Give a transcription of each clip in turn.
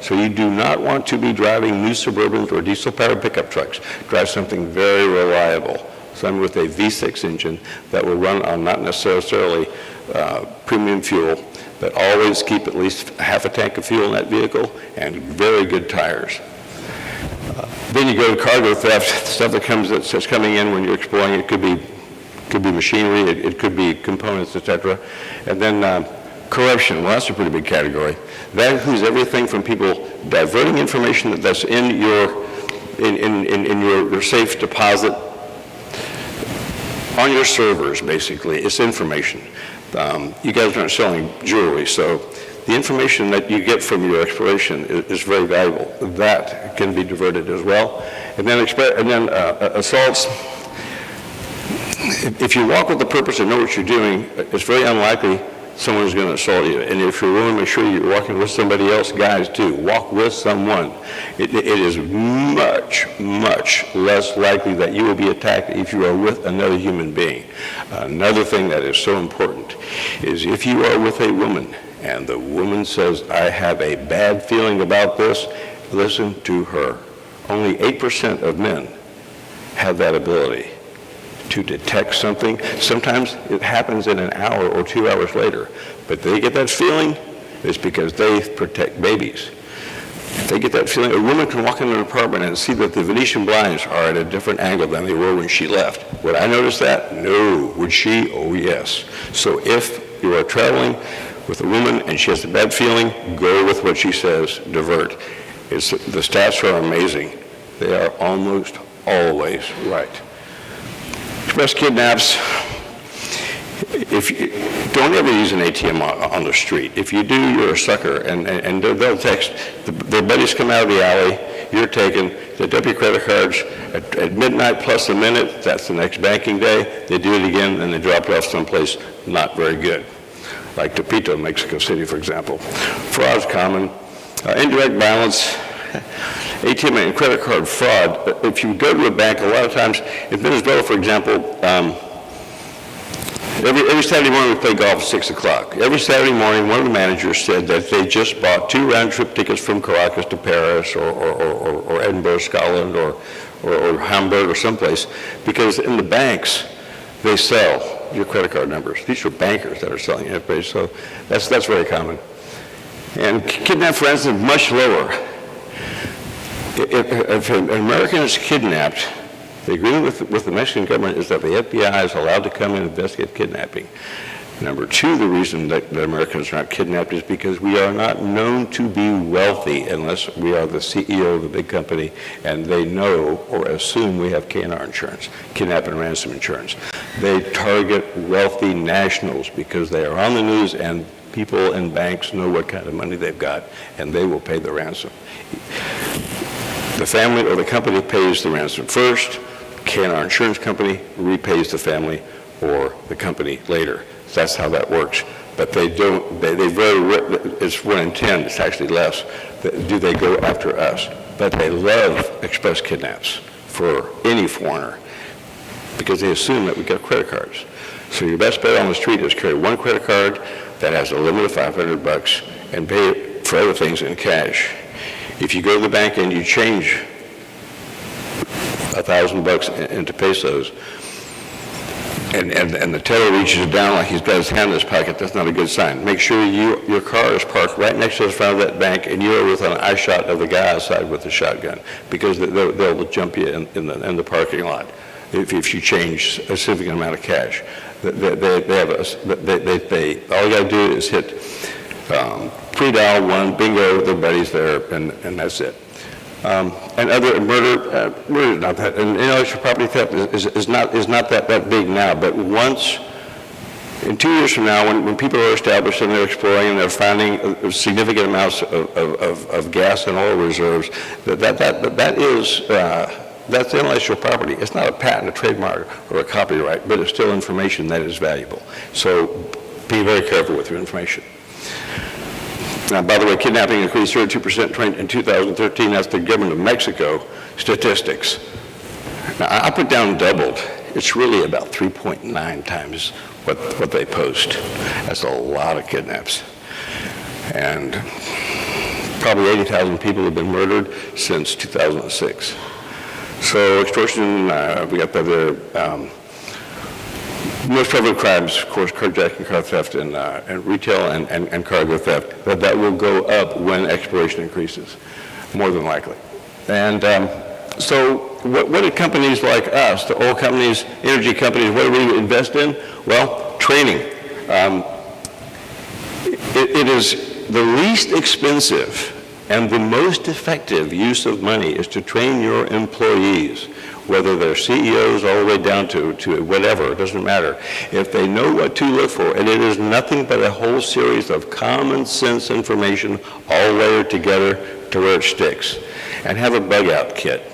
So you do not want to be driving new Suburbans or diesel-powered pickup trucks. Drive something very reliable, something with a V6 engine that will run on not necessarily premium fuel, but always keep at least half a tank of fuel in that vehicle and very good tires. Then you go to cargo theft, stuff that's coming in when you're exploring. It could be machinery, it could be components, etc. And then corruption, well, that's a pretty big category. That includes everything from people diverting information that's in your safe deposit on your servers, basically. It's information. You guys aren't selling jewelry, so the information that you get from your exploration is very valuable. That can be diverted as well. And then assaults. If you walk with the purpose and know what you're doing, it's very unlikely someone's going to assault you. And if you're willing to make sure you're walking with somebody else, guys, too, walk with someone. It is much, much less likely that you will be attacked if you are with another human being. Another thing that is so important is if you are with a woman and the woman says, I have a bad feeling about this, listen to her. Only 8% of men have that ability to detect something. Sometimes it happens in an hour or 2 hours later, but they get that feeling, it's because they protect babies. If they get that feeling, a woman can walk into an apartment and see that the Venetian blinds are at a different angle than they were when she left. Would I notice that? No. Would she? Oh, yes. So if you are traveling with a woman and she has a bad feeling, go with what she says, divert. The stats are amazing. They are almost always right. Express kidnaps, don't ever use an ATM on the street. If you do, you're a sucker, and they'll text, their buddies come out of the alley, you're taken, they dump your credit cards at midnight plus a minute, that's the next banking day, they do it again, and they drop it off someplace not very good, like Tepito, Mexico City, for example. Fraud's common. Indirect violence, ATM and credit card fraud. If you go to a bank, a lot of times, in Venezuela, for example, every Saturday morning we play golf at 6 o'clock. Every Saturday morning, one of the managers said that they just bought 2 round-trip tickets from Caracas to Paris or Edinburgh, Scotland, or Hamburg or someplace, because in the banks, they sell your credit card numbers. These are bankers that are selling it, so that's very common. And kidnap, for instance, much lower. If an American is kidnapped, the agreement with the Mexican government is that the FBI is allowed to come and investigate kidnapping. Number 2, the reason that Americans are not kidnapped is because we are not known to be wealthy unless we are the CEO of a big company and they know or assume we have KNR insurance, kidnap and ransom insurance. They target wealthy nationals because they are on the news and people in banks know what kind of money they've got and they will pay the ransom. The family or the company pays the ransom first, KNR insurance company repays the family or the company later. That's how that works. But they don't, it's 1 in 10, it's actually less, do they go after us. But they love express kidnaps for any foreigner because they assume that we got credit cards. So your best bet on the street is carry 1 credit card that has a limit of $500 and pay it for other things in cash. If you go to the bank and you change $1,000 into pesos, and the teller reaches down like he's got his hand in his pocket, that's not a good sign. Make sure your car is parked right next to the front of that bank and you're within an eye shot of the guy outside with the shotgun, because they'll jump you in the parking lot if you change a significant amount of cash. All you got to do is hit pre-dial 1, bingo, their buddy's there, and that's it. And other murder is not that, and intellectual property theft is not that big now, but once, in 2 years from now, when people are established and they're exploring and they're finding significant amounts of gas and oil reserves, that's intellectual property. It's not a patent, a trademark, or a copyright, but it's still information that is valuable. So be very careful with your information. Now, by the way, kidnapping increased 32% in 2013. That's the government of Mexico statistics. Now, I put down doubled. It's really about 3.9 times what they post. That's a lot of kidnaps. And probably 80,000 people have been murdered since 2006. So extortion, we got the most prevalent crimes, of course, carjacking, car theft, and retail and cargo theft. That will go up when exploration increases, more than likely. And so what do companies like us, the oil companies, energy companies, what do we invest in? Well, training. It is the least expensive and the most effective use of money is to train your employees, whether they're CEOs all the way down to whatever, it doesn't matter. If they know what to look for, and it is nothing but a whole series of common sense information all layered together to where it sticks. And have a bug out kit.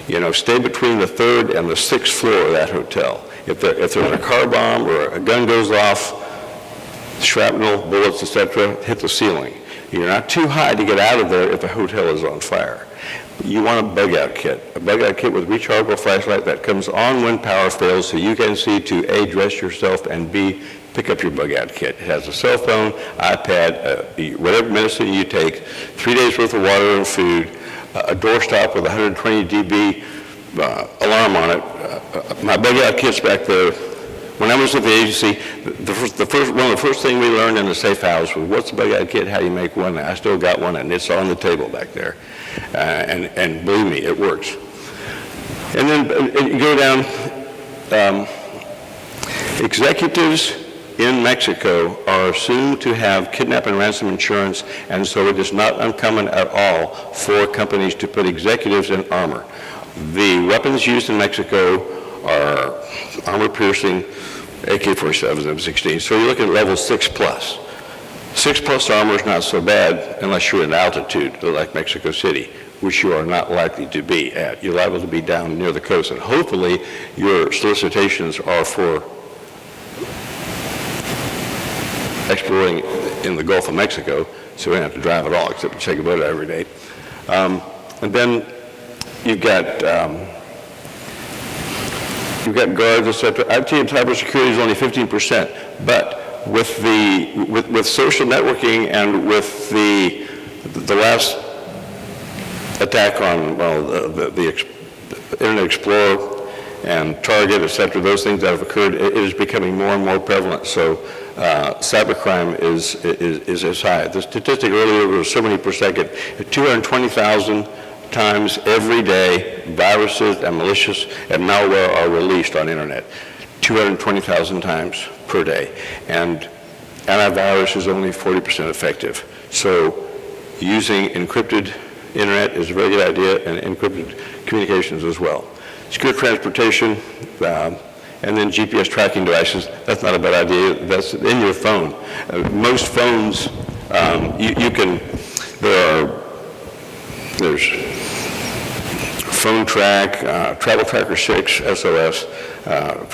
You know, stay between the 3rd and the 6th floor of that hotel. If there's a car bomb or a gun goes off, shrapnel, bullets, etc., hit the ceiling. You're not too high to get out of there if the hotel is on fire. You want a bug-out kit with rechargeable flashlight that comes on when power fails so you can see to A, dress yourself, and B, pick up your bug-out kit. It has a cell phone, iPad, whatever medicine you take, 3 days worth of water and food, a doorstop with 120 dB alarm on it. My bug-out kit's back there. When I was at the agency, one of the first things we learned in the safe house was what's a bug-out kit, how do you make one? I still got one, and it's on the table back there. And believe me, it works. And then you go down, executives in Mexico are assumed to have kidnap and ransom insurance, and so it is not uncommon at all for companies to put executives in armor. The weapons used in Mexico are armor-piercing AK-47s and M16. So you're looking at level 6+. 6+ armor is not so bad unless you're in altitude, like Mexico City, which you are not likely to be at. You're liable to be down near the coast, and hopefully your solicitations are for exploring in the Gulf of Mexico, so we don't have to drive at all except to take a boat out every day. And then you've got guards, etc. IT and cybersecurity is only 15%, but with social networking and with the last attack on the Internet Explorer and Target, etc., those things that have occurred, it is becoming more and more prevalent. So cybercrime is as high. The statistic earlier was so many per second. 220,000 times every day, viruses and malicious and malware are released on internet. 220,000 times per day. And antivirus is only 40% effective. So using encrypted internet is a very good idea, and encrypted communications as well. Secure transportation, and then GPS tracking devices. That's not a bad idea. That's in your phone. Most phones, there's Phone Track, Travel Tracker 6, SOS,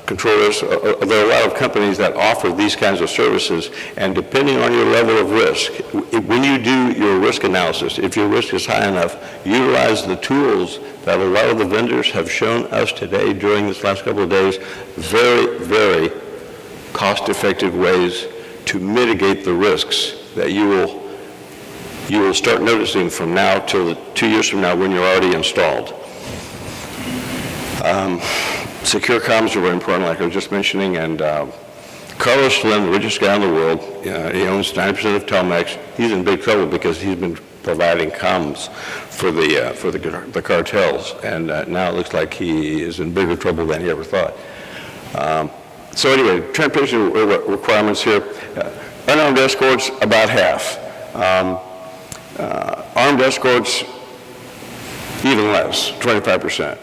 controllers. There are a lot of companies that offer these kinds of services, and depending on your level of risk, when you do your risk analysis, if your risk is high enough, utilize the tools that a lot of the vendors have shown us today during this last couple of days, very, very cost-effective ways to mitigate the risks that you will start noticing from now till 2 years from now when you're already installed. Secure comms are very important, like I was just mentioning, and Carlos Slim, the richest guy in the world, he owns 90% of Telmex. He's in big trouble because he's been providing comms for the cartels, and now it looks like he is in bigger trouble than he ever thought. So anyway, transportation requirements here. Unarmed escorts, about half. Armed escorts, even less, 25%.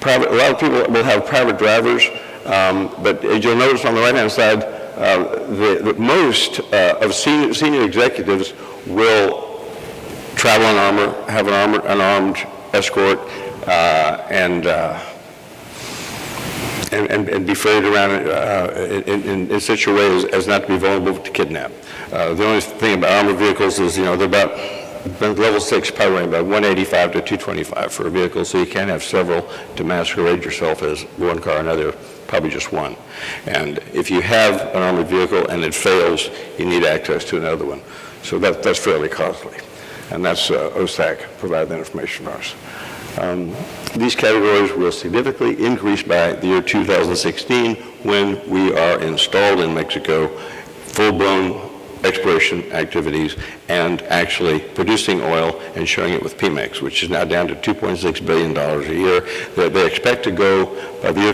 A lot of people will have private drivers, but as you'll notice on the right-hand side, the most of senior executives will travel in armor, have an armed escort, and be ferried around in such a way as not to be vulnerable to kidnap. The only thing about armored vehicles is, they're about level 6, probably about 185 to 225 for a vehicle, so you can't have several to masquerade yourself as one car or another, probably just one. And if you have an armored vehicle and it fails, you need access to another one. So that's fairly costly. and that's OSAC provided that information for us. These categories will significantly increase by the year 2016 when we are installed in Mexico, full-blown exploration activities, and actually producing oil and showing it with Pemex, which is now down to $2.6 billion a year. They expect to go by the year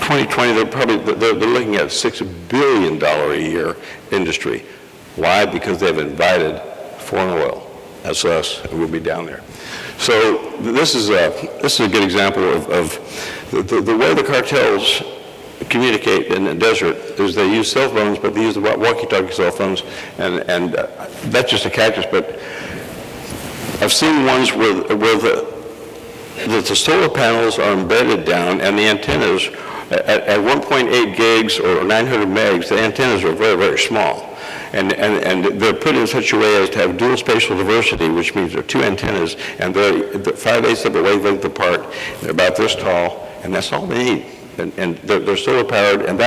2020. They're looking at $6 billion a year industry. Why? Because they've invited foreign oil. That's us, and we'll be down there. So this is a good example of the way the cartels communicate in the desert is they use cell phones, but they use the walkie-talkie cell phones, and that's just a cactus. But I've seen ones where the solar panels are embedded down, and the antennas at 1.8 gigs or 900 megs, the antennas are very, very small. And they're put in such a way as to have dual spatial diversity, which means there are two antennas, and they're 5/8 of a wavelength apart. They're about this tall, and that's all they need. And they're solar powered, and that